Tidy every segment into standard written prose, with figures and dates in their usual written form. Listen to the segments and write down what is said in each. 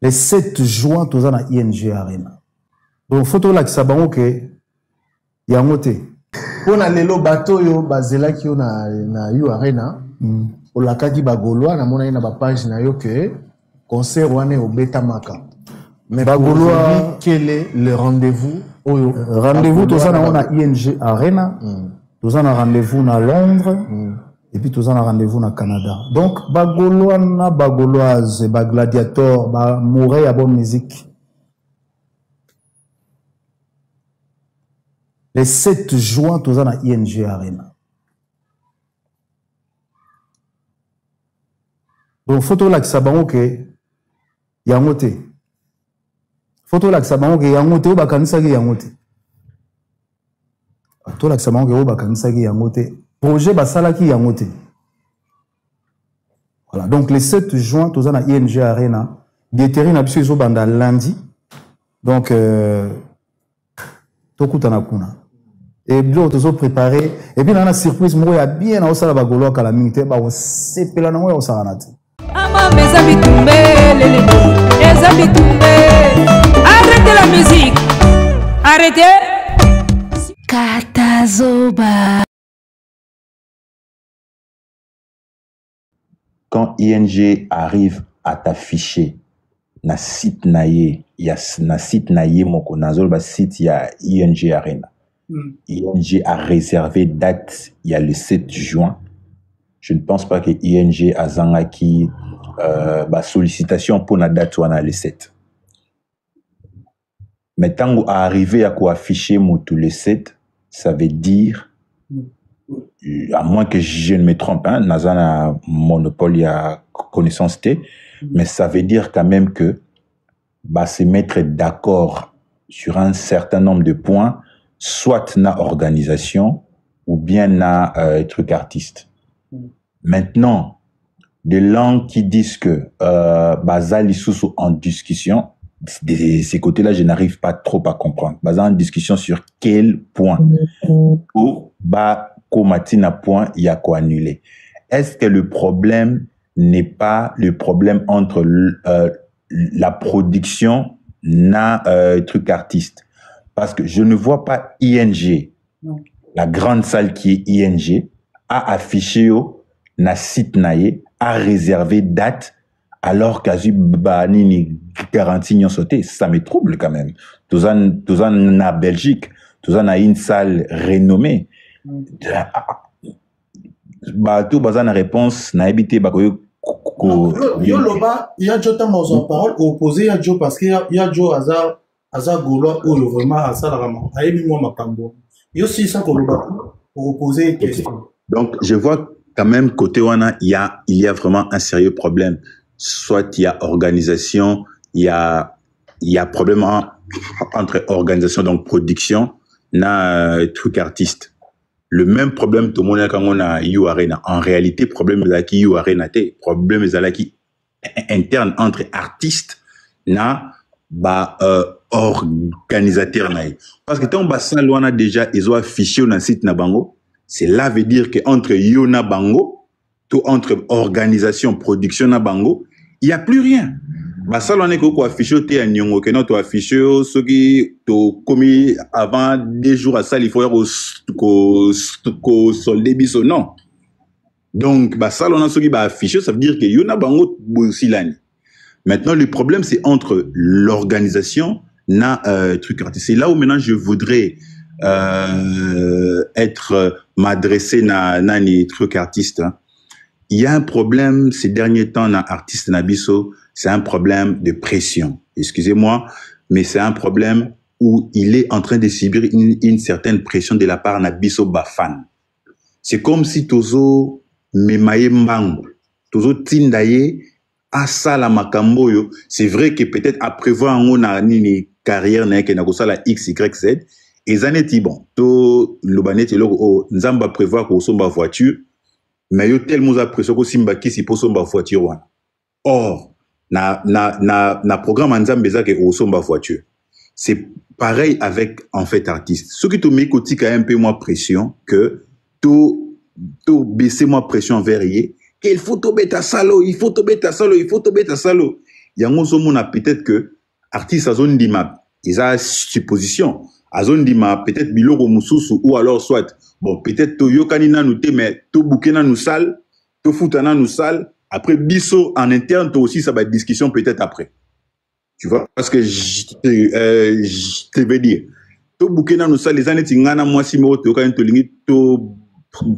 Le 7 juin, tous à ING Arena. Donc, photo là, ça va que il y a un côté. On a lelo bateau yo bazela ki yo na U Arena. O la kaki bagolwa na mona na ba page na yo que concert wane au beta maka. Mais bagolwa quel est le rendez-vous? Rendez-vous tous à ING Arena. Tous à rendez-vous à Londres. Et puis tous à rendez-vous au Canada. Donc bagolwa na bagoloise, ba gladiator, ba mourir à bonne musique. Le 7 juin, tous à ING Arena. Donc, photo là, ça va que y a un côté. Photo là, ça va que y a un côté, ou bakanisa y a un côté. Photo là, ça va que ou bakanisa y a un côté. Projet basala qui y a un côté. Voilà. Donc, le 7 juin, tous à ING Arena. Déterri n'a plus au banda lundi. Donc, tokutana kuna. Et bien, tous préparé. Et puis, dans la surprise, moi, il y a bien à Osala Bagolo, à la minute, on s'est pelé dans le Saranati. Arrêtez la musique. Arrêtez. Katazoba. Quand ING arrive à t'afficher, na site naye, il y a na site naye moko nazol ba site il y a ING Arena. ING a réservé date, il y a le 7 juin. Je ne pense pas que ING a zangaki sollicitation pour la date ou le 7. Mais tant qu'on arrivé à quoi afficher tout le 7, ça veut dire, à moins que je ne me trompe, hein, Nazana monopole, il y a connaissance T, mais ça veut dire quand même que se mettre d'accord sur un certain nombre de points, soit na organisation ou bien na truc artiste. Maintenant, des langues qui disent que Basal sous en discussion, de ces côtés-là, je n'arrive pas trop à comprendre. Basal en discussion sur quel point ou Komatina point il y a quoi annuler. Est-ce que le problème n'est pas le problème entre la production na truc artiste? Parce que je ne vois pas ING, la grande salle qui est ING, a affiché na site naye, a réservé date, alors qu'Azu Banini garantie n'y sauté. Ça me trouble quand même. Tous en na Belgique, tous en a une salle renommée. Tout bazan réponse na habité bakoyo. Yo loba, il y a Jota Mozon parole opposé, il y a Joe parce qu'il y a Joe Hazard. Gaulois ou vraiment à Salarama. Il y a aussi ça pour opposer une question. Donc, je vois quand même côté Wana, il y a vraiment un sérieux problème. Soit il y a organisation, il y a problème entre organisation, donc production, na truc artiste. Le même problème tout le monde quand on a U Arena. En réalité, problème est là qui U Arena té, problème est là qui interne entre artistes na organisateur naï. Parce que tant bassin loin déjà ils ont affiché un site na bango, c'est là veut dire que entre yo na bango, tout entre organisation production na bango, il y a plus rien. Bassin loin ko affiché té à nyongo que non to affiché ce qui to commis avant 2 jours à ça il faut ko solde biso non. Donc bassin loin ce qui ba affiché ça veut dire que yo na bango silani. Maintenant, le problème, c'est entre l'organisation na truc artiste. C'est là où maintenant je voudrais m'adresser na les trucs artistes. Hein. Il y a un problème ces derniers temps na artiste nabiso, c'est un problème de pression. Excusez-moi, mais c'est un problème où il est en train de subir une certaine pression de la part nabiso bafan. C'est comme si tozo memaye mbangu, tozo tindaye. À ça la makamboyo, c'est vrai que peut-être à prévoir on a une carrière n'a que la X Y Z et zaneti bon to lobanet lo nzamba prévoir ko somba voiture mais yo tellement à pression ko simba ki si po somba voiture wana. Or na programme nzamba za ke o somba voiture. C'est pareil avec en fait artiste. Ce qui te met côté quand même un peu moins pression que to baisser moins pression vers il faut tomber ta salo, il faut tomber ta salo, il faut tomber ta salo. yango zomona peut-être que artiste azondima eza supposition azondima peut-être biloko mususu ou alors soit bon peut-être toyokani nanu te mais to bukena nu sale to futana nu sale après biso en interne to aussi ça va être discussion peut-être après tu vois parce que je te veux dire to bukena nu sale les années tingana moi si mo toyokani to lingi to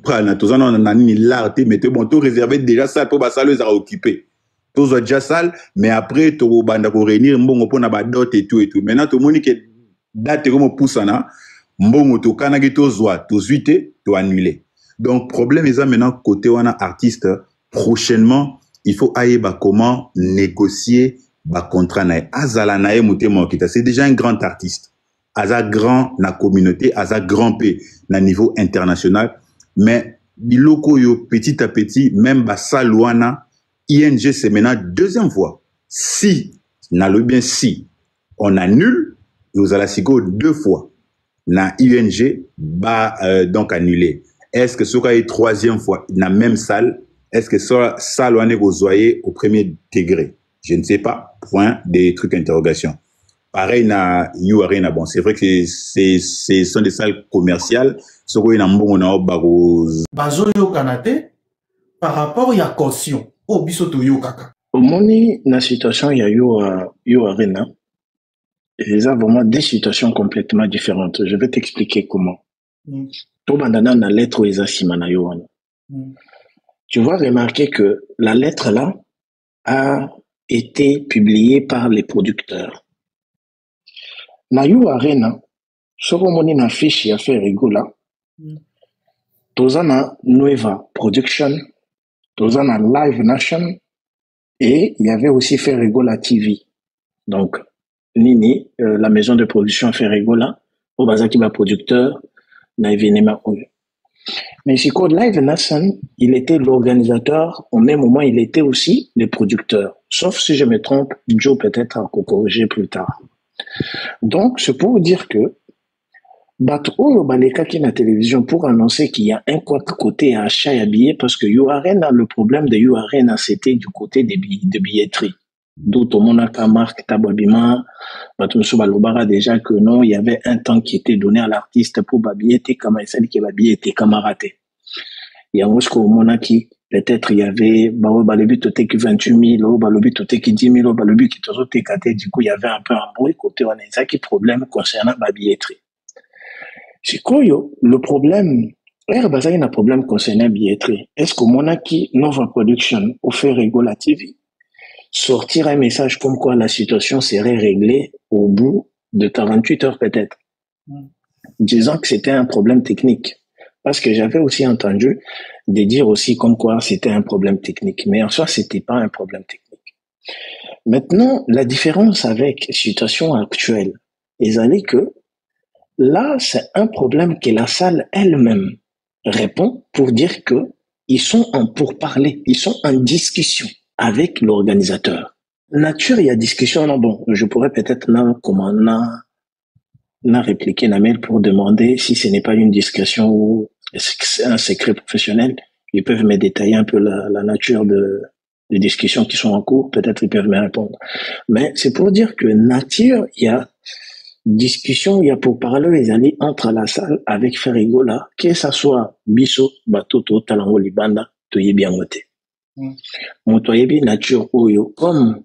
prana to zana na nini l'art mais te bon to réserver déjà ça pour ba salle les a occupé tous ont déjà salle mais après to banda ko réunir mbongo pona ba dot et tout maintenant to moni que date comme poussana mbongo to kanaki to zwa to zuite to annuler donc problème est maintenant côté wana artiste prochainement il faut aller comment négocier ba contrat na azala na mutema okita c'est déjà un grand artiste aza grand na communauté aza grand p na niveau international mais biloko yo petit à petit même ba saluana ING c'est maintenant deuxième fois si na le bien si on annule nous allons sigo 2 fois na ING donc annulé est-ce que ce est troisième fois na même salle est-ce que ça salle on est au premier degré je ne sais pas point des trucs d'interrogation pareil na You Arena bon c'est vrai que ce sont des salles commerciales ce qu'on a mbongo na baro bazo yo kanate par rapport ya caution au biso to yo kaka au moni na situation ya You Arena ils ont vraiment deux situations complètement différentes. Je vais t'expliquer comment. Tout bandana na lettre Isa Simana Yohan. Tu vas remarquer que la lettre là a été publiée par les producteurs. Na You Arena, soko moni na fiche ya fait rigola. Tozana Nueva Production, Tozana Live Nation et il y avait aussi fait rigola TV. Donc Nini, la maison de production Ferregola, au Bazaki va producteur, na événement. Mais si code Live Nation, il était l'organisateur, au même moment, il était aussi le producteur. Sauf si je me trompe, Joe peut-être à corriger plus tard. Donc, c'est pour dire que, Bato Baleka qui na télévision pour annoncer qu'il y a un côté à achat et à billets, parce que You Arena, le problème de You Arena, c'était du côté de billetterie. D'autres monaka marque tababima batumso balobara déjà que non il y avait un temps qui était donné à l'artiste pour babieté comme il s'est dit que babieté camaraté il y a jusqu'au monaki peut-être il y avait balobi toté qui 28 000 balobi toté qui 10 000 balobi qui toté katé du coup il y avait un peu un bruit côté on a ça qui problème concernant babieterie c'est quoi le problème il y a un problème concernant billetterie est-ce que monaki Nova Production au fait Rigola TV sortir un message comme quoi la situation serait réglée au bout de 48 heures peut-être, disant que c'était un problème technique. Parce que j'avais aussi entendu de dire aussi comme quoi c'était un problème technique. Mais en soi, c'était pas un problème technique. Maintenant, la différence avec la situation actuelle, est que là, c'est un problème que la salle elle-même répond pour dire que ils sont en pourparlers, ils sont en discussion avec l'organisateur. Nature, il y a discussion, là, bon, je pourrais peut-être répliquer la mail pour demander si ce n'est pas une discussion ou c'est un secret professionnel. Ils peuvent me détailler un peu la nature des discussions qui sont en cours. Peut-être ils peuvent me répondre. Mais c'est pour dire que nature, il y a discussion, il y a pour parler les alliés entre la salle avec Ferrigola, que ça soit Bisso, Batoto, Talango, Libanda, Toye bien noté. Motoyebi nature oyo comme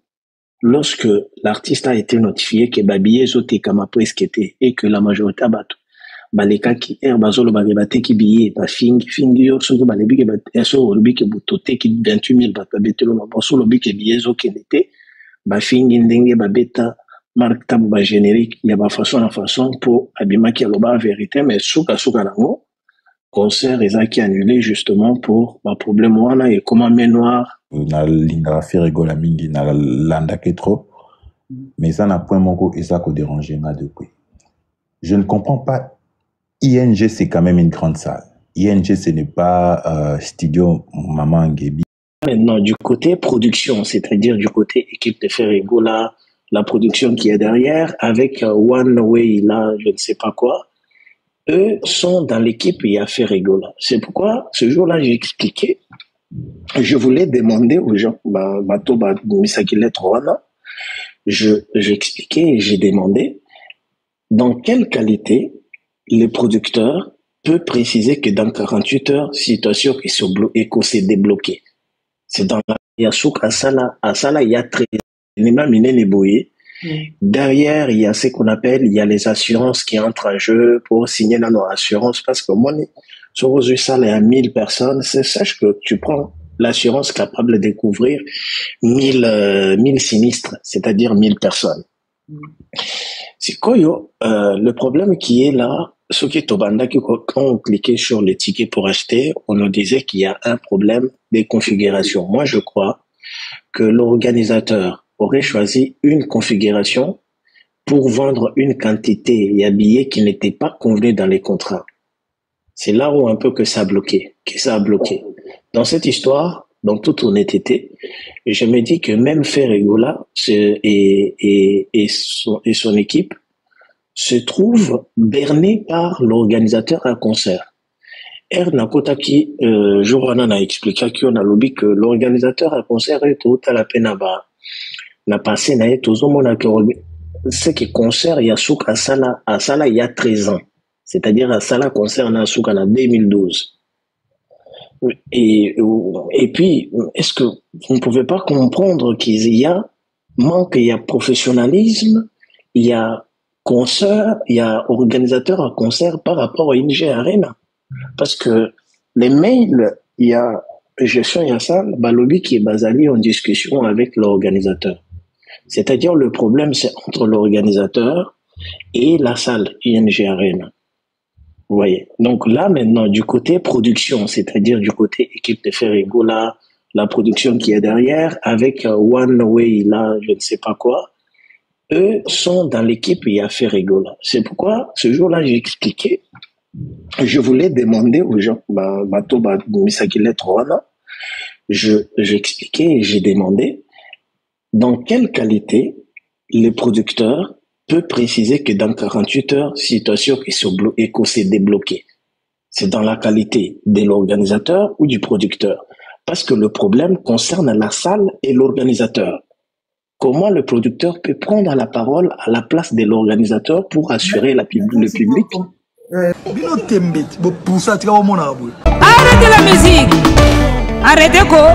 lorsque l'artiste a été notifié que babiye zote kama presque était et que la majorité abato baleka ki bazolo bagebate ki biye ba fingi yo soki balebi ke baso lobi ke butote ki 28 000 batabetelo na boso lobi ke biye zo kenete ba fingi ndenge babeta marque tabu ba générique ya ba façon pour abima ki aloba vérité mais suka nango concert qui annulé justement pour ma problème wana et comment main noir na linga Ferregola mingi na landa ke trop mais ça n'a point moko et ça ko déranger ma depuis je ne comprends pas ING c'est quand même une grande salle ING ce n'est pas studio Maman Ngebi maintenant du côté production c'est-à-dire du côté équipe de Ferregola la production qui est derrière avec One Way là je ne sais pas quoi. Eux sont dans l'équipe et a fait Ferregola. C'est pourquoi ce jour-là j'ai expliqué. Je voulais demander aux gens, Misaki Lettre, j'ai expliqué et j'ai demandé dans quelle qualité le producteur peut préciser que dans 48 heures, situation s'est débloquée. C'est dans la Yasouk Asala, il y a très derrière, il y a ce qu'on appelle, il y a les assurances qui entrent en jeu pour signer dans nos assurances parce que moi, sur une salle, il y a 1000 personnes, sache que tu prends l'assurance capable de couvrir 1000 sinistres, c'est-à-dire 1000 personnes. C'est quoi, le problème qui est là, ceux qui quand on cliquait sur le ticket pour acheter, on nous disait qu'il y a un problème de configuration. Moi, je crois que l'organisateur aurait choisi une configuration pour vendre une quantité et billets qui n'étaient pas convenus dans les contrats. C'est là où un peu que ça a bloqué, Dans cette histoire, dans toute honnêteté, je me dis que même Ferregola et son équipe se trouvent bernés par l'organisateur à concert. Nakotaki, Jourana a expliqué qu'on a lobby que l'organisateur à concert est tout à la peine n'a passé na tout ce qui concert il y a souk à Sala il y a 13 ans. C'est-à-dire à Sala concerne à souk en 2012. Et puis, est-ce que vous ne pouvez pas comprendre qu'il y a manque, il y a professionnalisme, il y a concert, il y a organisateur à concert par rapport à ING Arena? Parce que les mails, il y a gestion, il y a ça, Balobi qui est basé en discussion avec l'organisateur. C'est-à-dire le problème, c'est entre l'organisateur et la salle ING Arena. Vous voyez. Donc là, maintenant, du côté production, c'est-à-dire du côté équipe de Ferregola, la production qui est derrière, avec One Way, là, je ne sais pas quoi, eux sont dans l'équipe il y a Ferregola. C'est pourquoi, ce jour-là, j'ai expliqué, je voulais demander aux gens, j'ai expliqué et j'ai demandé dans quelle qualité le producteur peut préciser que dans 48 heures, situation s'est débloquée. C'est dans la qualité de l'organisateur ou du producteur. Parce que le problème concerne la salle et l'organisateur. Comment le producteur peut prendre la parole à la place de l'organisateur pour assurer le public? Arrêtez la musique. Arrêtez quoi?